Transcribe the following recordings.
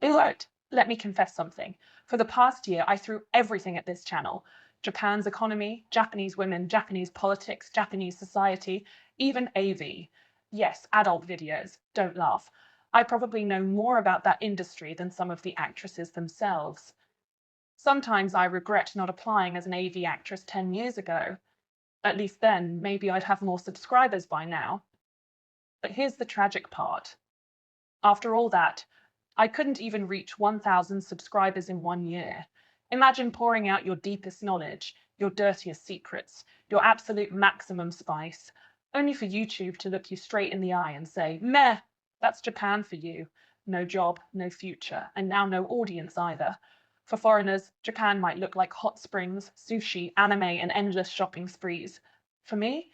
Alert! Let me confess something. For the past year, I threw everything at this channel. Japan's economy, Japanese women, Japanese politics, Japanese society, even AV. Yes, adult videos. Don't laugh. I probably know more about that industry than some of the actresses themselves. Sometimes I regret not applying as an AV actress 10 years ago. At least then, maybe I'd have more subscribers by now. But here's the tragic part. After all that, I couldn't even reach 1,000 subscribers in 1 year. Imagine pouring out your deepest knowledge, your dirtiest secrets, your absolute maximum spice, only for YouTube to look you straight in the eye and say, meh, that's Japan for you. No job, no future, and now no audience either. For foreigners, Japan might look like hot springs, sushi, anime, and endless shopping sprees. For me,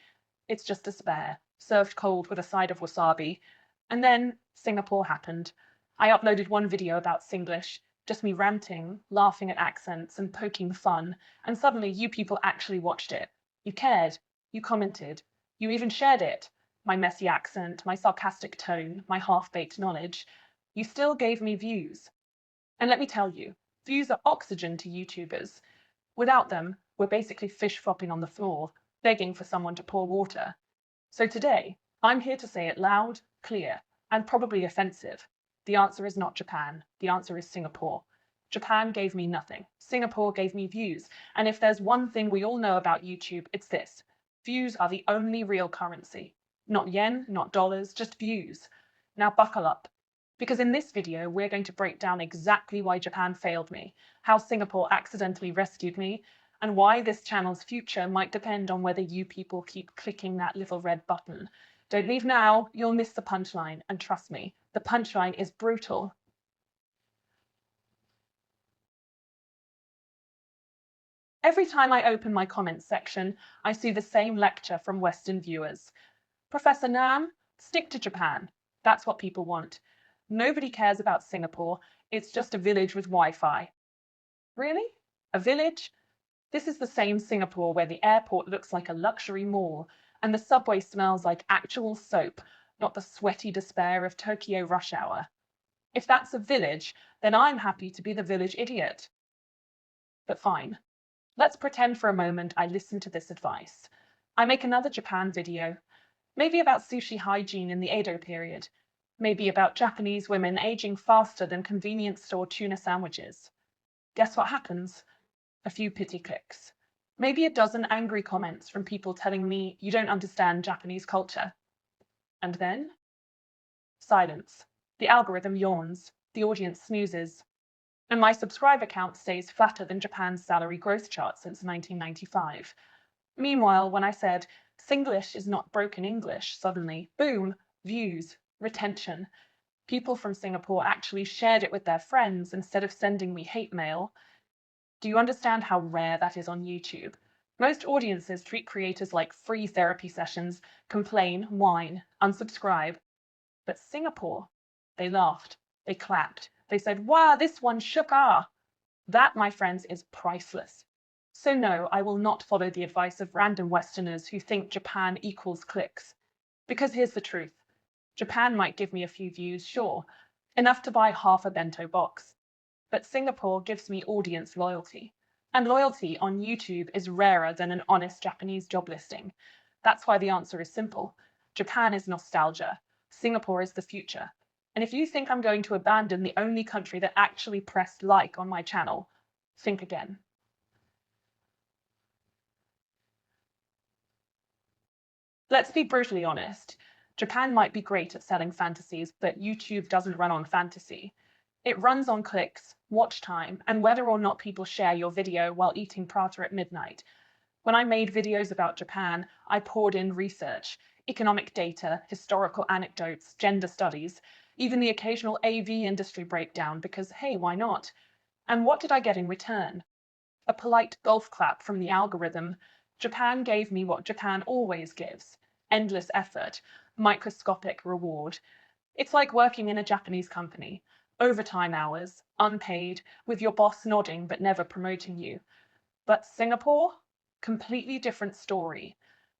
it's just despair, served cold with a side of wasabi. And then Singapore happened. I uploaded one video about Singlish, just me ranting, laughing at accents, and poking fun, and suddenly you people actually watched it. You cared. You commented. You even shared it. My messy accent, my sarcastic tone, my half-baked knowledge. You still gave me views. And let me tell you, views are oxygen to YouTubers. Without them, we're basically fish flopping on the floor, begging for someone to pour water. So today, I'm here to say it loud, clear, and probably offensive. The answer is not Japan. The answer is Singapore. Japan gave me nothing. Singapore gave me views. And if there's one thing we all know about YouTube, it's this. Views are the only real currency. Not yen, not dollars, just views. Now buckle up. Because in this video, we're going to break down exactly why Japan failed me, how Singapore accidentally rescued me, and why this channel's future might depend on whether you people keep clicking that little red button. Don't leave now, you'll miss the punchline, and trust me, the punchline is brutal. Every time I open my comments section, I see the same lecture from Western viewers. Professor Nam, stick to Japan. That's what people want. Nobody cares about Singapore. It's just a village with Wi-Fi. Really? A village? This is the same Singapore where the airport looks like a luxury mall and the subway smells like actual soap, not the sweaty despair of Tokyo rush hour. If that's a village, then I'm happy to be the village idiot. But fine. Let's pretend for a moment I listen to this advice. I make another Japan video, maybe about sushi hygiene in the Edo period, maybe about Japanese women aging faster than convenience store tuna sandwiches. Guess what happens? A few pity clicks. Maybe a dozen angry comments from people telling me you don't understand Japanese culture. And then? Silence. The algorithm yawns. The audience snoozes. And my subscriber count stays flatter than Japan's salary growth chart since 1995. Meanwhile, when I said, Singlish is not broken English, suddenly, boom, views, retention. People from Singapore actually shared it with their friends instead of sending me hate mail. Do you understand how rare that is on YouTube? Most audiences treat creators like free therapy sessions, complain, whine, unsubscribe. But Singapore, they laughed, they clapped, they said, wow, this one shook ah. That, my friends, is priceless. So no, I will not follow the advice of random Westerners who think Japan equals clicks. Because here's the truth. Japan might give me a few views, sure, enough to buy half a bento box. But Singapore gives me audience loyalty. And loyalty on YouTube is rarer than an honest Japanese job listing. That's why the answer is simple. Japan is nostalgia. Singapore is the future. And if you think I'm going to abandon the only country that actually pressed like on my channel, think again. Let's be brutally honest. Japan might be great at selling fantasies, but YouTube doesn't run on fantasy. It runs on clicks, watch time, and whether or not people share your video while eating prata at midnight. When I made videos about Japan, I poured in research, economic data, historical anecdotes, gender studies, even the occasional AV industry breakdown because, hey, why not? And what did I get in return? A polite golf clap from the algorithm. Japan gave me what Japan always gives: endless effort, microscopic reward. It's like working in a Japanese company. Overtime hours, unpaid, with your boss nodding but never promoting you. But Singapore? Completely different story.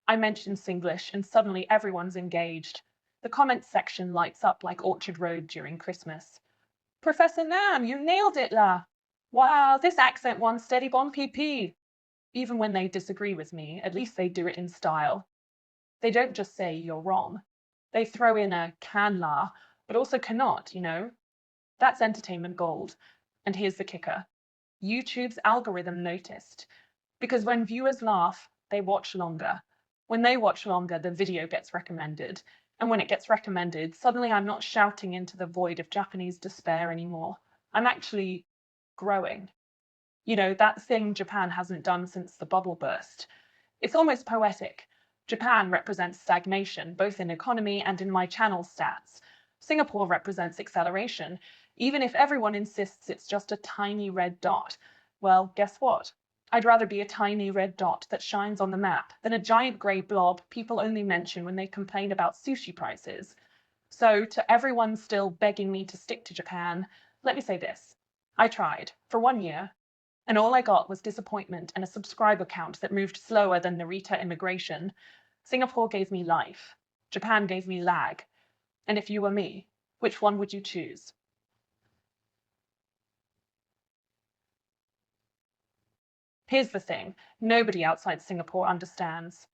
I mention Singlish and suddenly everyone's engaged. The comments section lights up like Orchard Road during Christmas. Professor Nam, you nailed it, la. Wow, this accent one steady bon PP. Even when they disagree with me, at least they do it in style. They don't just say you're wrong. They throw in a can la, but also cannot, you know? That's entertainment gold. And here's the kicker. YouTube's algorithm noticed. Because when viewers laugh, they watch longer. When they watch longer, the video gets recommended. And when it gets recommended, suddenly I'm not shouting into the void of Japanese despair anymore. I'm actually growing. You know, that thing Japan hasn't done since the bubble burst. It's almost poetic. Japan represents stagnation, both in economy and in my channel stats. Singapore represents acceleration, even if everyone insists it's just a tiny red dot. Well, guess what? I'd rather be a tiny red dot that shines on the map than a giant grey blob people only mention when they complain about sushi prices. So, to everyone still begging me to stick to Japan, let me say this. I tried, for 1 year, and all I got was disappointment and a subscriber count that moved slower than Narita immigration. Singapore gave me life. Japan gave me lag. And if you were me, which one would you choose? Here's the thing, nobody outside Singapore understands.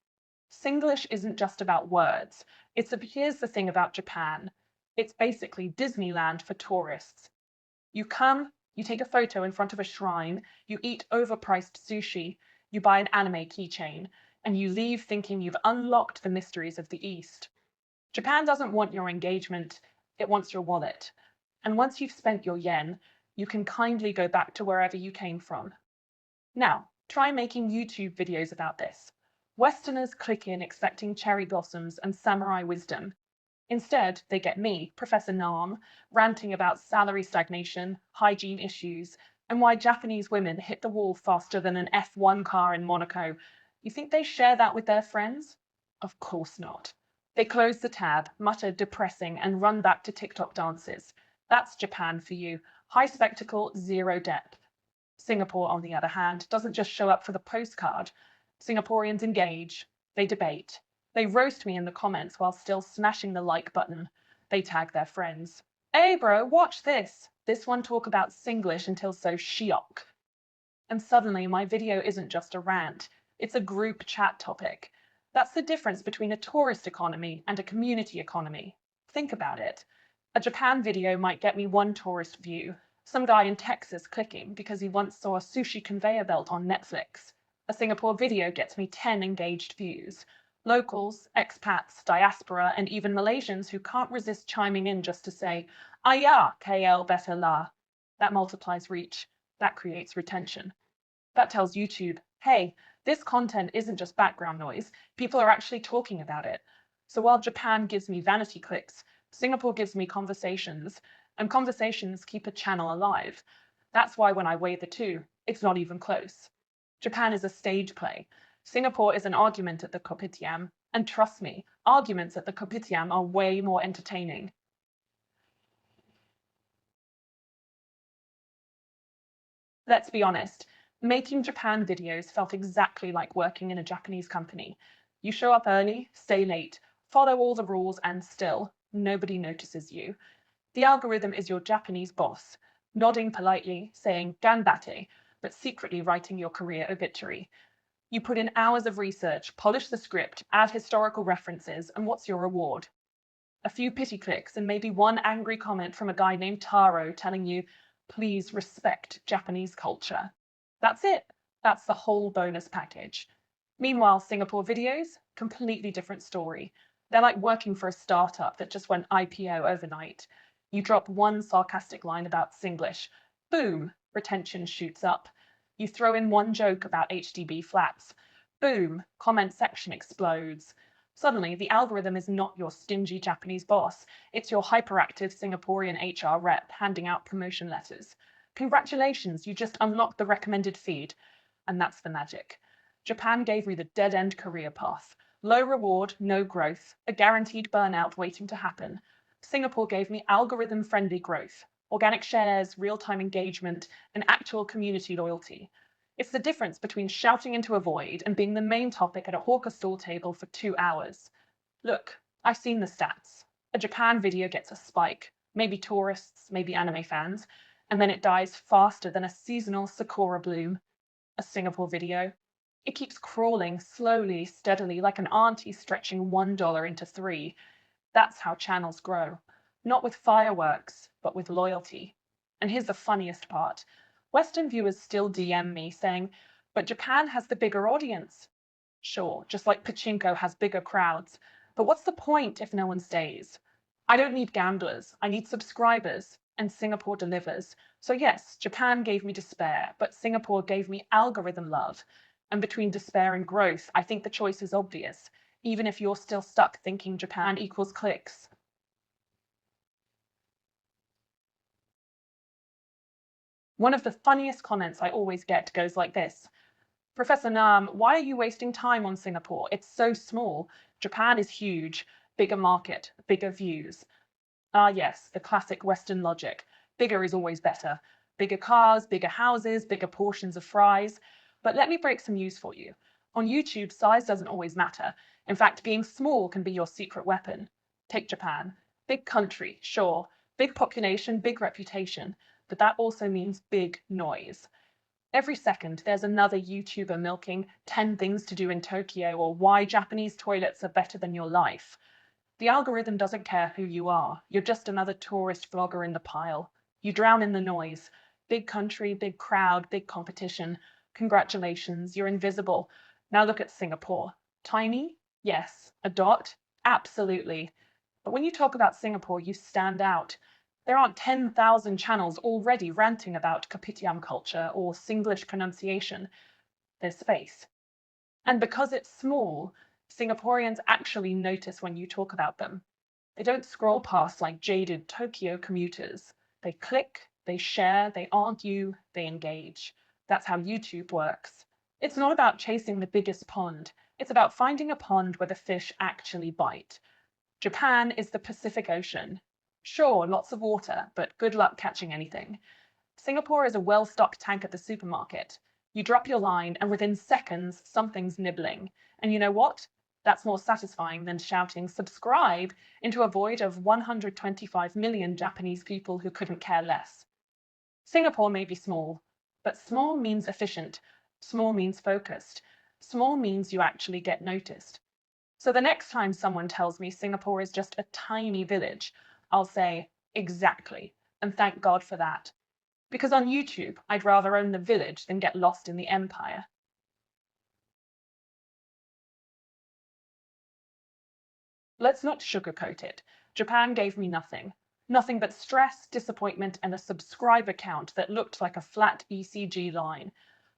Singlish isn't just about words. Here's the thing about Japan. It's basically Disneyland for tourists. You come, you take a photo in front of a shrine, you eat overpriced sushi, you buy an anime keychain, and you leave thinking you've unlocked the mysteries of the East. Japan doesn't want your engagement, it wants your wallet. And once you've spent your yen, you can kindly go back to wherever you came from. Now, try making YouTube videos about this. Westerners click in expecting cherry blossoms and samurai wisdom. Instead, they get me, Professor Nam, ranting about salary stagnation, hygiene issues, and why Japanese women hit the wall faster than an F1 car in Monaco. You think they share that with their friends? Of course not. They close the tab, mutter depressing, and run back to TikTok dances. That's Japan for you. High spectacle, zero depth. Singapore, on the other hand, doesn't just show up for the postcard. Singaporeans engage, they debate, they roast me in the comments while still smashing the like button. They tag their friends. Hey bro, watch this. This one talk about Singlish until so shiok. And suddenly my video isn't just a rant, it's a group chat topic. That's the difference between a tourist economy and a community economy. Think about it. A Japan video might get me one tourist view, some guy in Texas clicking because he once saw a sushi conveyor belt on Netflix. A Singapore video gets me 10 engaged views. Locals, expats, diaspora, and even Malaysians who can't resist chiming in just to say, ah yeah, KL better la. That multiplies reach. That creates retention. That tells YouTube, hey, this content isn't just background noise. People are actually talking about it. So while Japan gives me vanity clicks, Singapore gives me conversations, and conversations keep a channel alive. That's why when I weigh the two, it's not even close. Japan is a stage play. Singapore is an argument at the kopitiam, and trust me, arguments at the kopitiam are way more entertaining. Let's be honest, making Japan videos felt exactly like working in a Japanese company. You show up early, stay late, follow all the rules, and still, nobody notices you. The algorithm is your Japanese boss, nodding politely, saying ganbatte, but secretly writing your career obituary. You put in hours of research, polish the script, add historical references, and what's your reward? A few pity clicks and maybe one angry comment from a guy named Taro telling you, please respect Japanese culture. That's it. That's the whole bonus package. Meanwhile, Singapore videos, completely different story. They're like working for a startup that just went IPO overnight. You drop one sarcastic line about Singlish, boom, retention shoots up. You throw in one joke about HDB flats, boom, comment section explodes. Suddenly, the algorithm is not your stingy Japanese boss. It's your hyperactive Singaporean HR rep handing out promotion letters. Congratulations, you just unlocked the recommended feed. And that's the magic. Japan gave me the dead-end career path. Low reward, no growth, a guaranteed burnout waiting to happen. Singapore gave me algorithm-friendly growth, organic shares, real-time engagement, and actual community loyalty. It's the difference between shouting into a void and being the main topic at a hawker stall table for 2 hours. Look, I've seen the stats. A Japan video gets a spike, maybe tourists, maybe anime fans, and then it dies faster than a seasonal sakura bloom. A Singapore video. It keeps crawling slowly, steadily, like an auntie stretching $1 into three. That's how channels grow. Not with fireworks, but with loyalty. And here's the funniest part. Western viewers still DM me saying, but Japan has the bigger audience. Sure, just like pachinko has bigger crowds. But what's the point if no one stays? I don't need gamblers, I need subscribers, and Singapore delivers. So yes, Japan gave me despair, but Singapore gave me algorithm love. And between despair and growth, I think the choice is obvious, even if you're still stuck thinking Japan equals clicks. One of the funniest comments I always get goes like this. Professor Nam, why are you wasting time on Singapore? It's so small. Japan is huge. Bigger market, bigger views. Ah, yes, the classic Western logic. Bigger is always better. Bigger cars, bigger houses, bigger portions of fries. But let me break some news for you. On YouTube, size doesn't always matter. In fact, being small can be your secret weapon. Take Japan. Big country, sure. Big population, big reputation. But that also means big noise. Every second, there's another YouTuber milking 10 things to do in Tokyo or why Japanese toilets are better than your life. The algorithm doesn't care who you are. You're just another tourist vlogger in the pile. You drown in the noise. Big country, big crowd, big competition. Congratulations, you're invisible. Now look at Singapore. Tiny? Yes. A dot? Absolutely. But when you talk about Singapore, you stand out. There aren't 10,000 channels already ranting about Kopitiam culture or Singlish pronunciation. There's space. And because it's small, Singaporeans actually notice when you talk about them. They don't scroll past like jaded Tokyo commuters. They click, they share, they argue, they engage. That's how YouTube works. It's not about chasing the biggest pond. It's about finding a pond where the fish actually bite. Japan is the Pacific Ocean. Sure, lots of water, but good luck catching anything. Singapore is a well-stocked tank at the supermarket. You drop your line, and within seconds, something's nibbling. And you know what? That's more satisfying than shouting subscribe into a void of 125 million Japanese people who couldn't care less. Singapore may be small, but small means efficient. Small means focused. Small means you actually get noticed. So the next time someone tells me Singapore is just a tiny village, I'll say, exactly, and thank God for that. Because on YouTube, I'd rather own the village than get lost in the empire. Let's not sugarcoat it. Japan gave me nothing. Nothing but stress, disappointment, and a subscriber count that looked like a flat ECG line.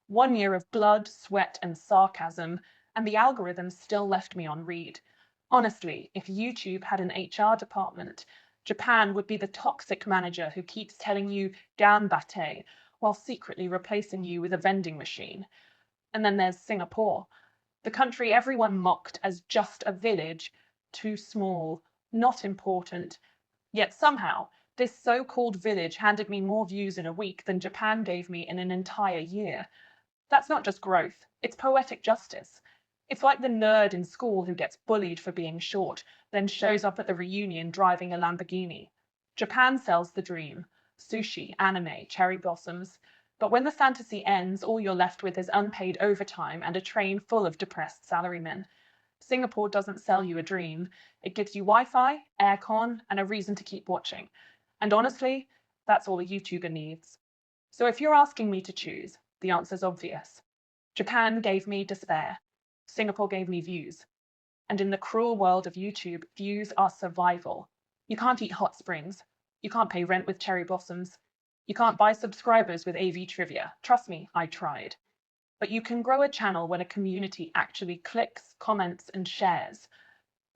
1 year of blood, sweat, and sarcasm, and the algorithm still left me on read. Honestly, if YouTube had an HR department, Japan would be the toxic manager who keeps telling you "ganbatte" while secretly replacing you with a vending machine. And then there's Singapore, the country everyone mocked as just a village, too small, not important. Yet somehow, this so-called village handed me more views in a week than Japan gave me in an entire year. That's not just growth, it's poetic justice. It's like the nerd in school who gets bullied for being short, then shows up at the reunion driving a Lamborghini. Japan sells the dream. Sushi, anime, cherry blossoms. But when the fantasy ends, all you're left with is unpaid overtime and a train full of depressed salarymen. Singapore doesn't sell you a dream. It gives you Wi-Fi, aircon, and a reason to keep watching. And honestly, that's all a YouTuber needs. So if you're asking me to choose, the answer's obvious. Japan gave me despair. Singapore gave me views. And in the cruel world of YouTube, views are survival. You can't eat hot springs. You can't pay rent with cherry blossoms. You can't buy subscribers with AV trivia. Trust me, I tried. But you can grow a channel when a community actually clicks, comments, and shares.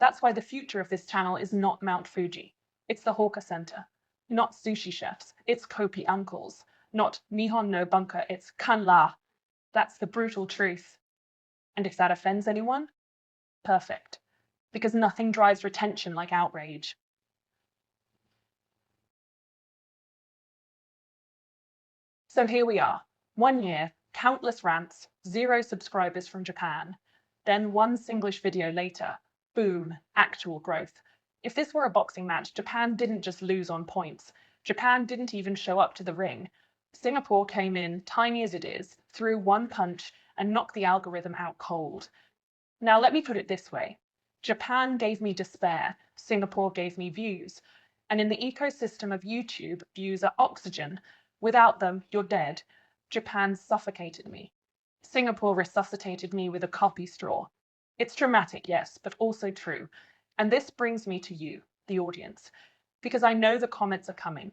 That's why the future of this channel is not Mount Fuji. It's the Hawker Center. Not sushi chefs, it's Kopi uncles. Not Nihon no bunker, it's Kanla. That's the brutal truth. And if that offends anyone, perfect. Because nothing drives retention like outrage. So here we are. 1 year, countless rants, 0 subscribers from Japan. Then one Singlish video later, boom, actual growth. If this were a boxing match, Japan didn't just lose on points. Japan didn't even show up to the ring. Singapore came in, tiny as it is, threw one punch and knocked the algorithm out cold. Now let me put it this way. Japan gave me despair, Singapore gave me views. And in the ecosystem of YouTube, views are oxygen. Without them, you're dead. Japan suffocated me. Singapore resuscitated me with a coffee straw. It's dramatic, yes, but also true. And this brings me to you, the audience, because I know the comments are coming.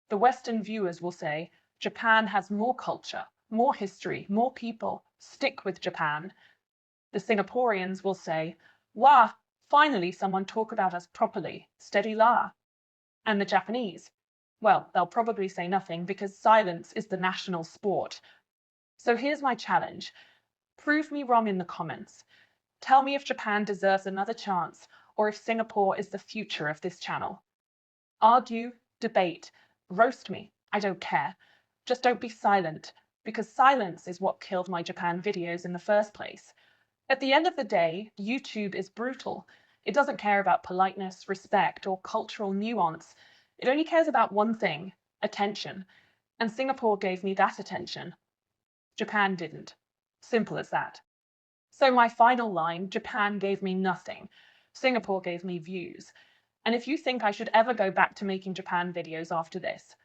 The Western viewers will say, Japan has more culture, more history, more people. Stick with Japan. The Singaporeans will say, Wah, finally someone talk about us properly. Steady la. And the Japanese, well, they'll probably say nothing because silence is the national sport. So here's my challenge. Prove me wrong in the comments. Tell me if Japan deserves another chance or if Singapore is the future of this channel. Argue, debate, roast me. I don't care. Just don't be silent, because silence is what killed my Japan videos in the first place. At the end of the day, YouTube is brutal. It doesn't care about politeness, respect, or cultural nuance. It only cares about one thing, attention. And Singapore gave me that attention. Japan didn't. Simple as that. So my final line, Japan gave me nothing. Singapore gave me views. And if you think I should ever go back to making Japan videos after this,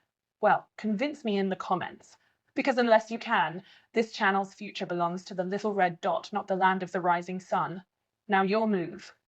well, convince me in the comments. Because unless you can, this channel's future belongs to the little red dot, not the land of the rising sun. Now your move.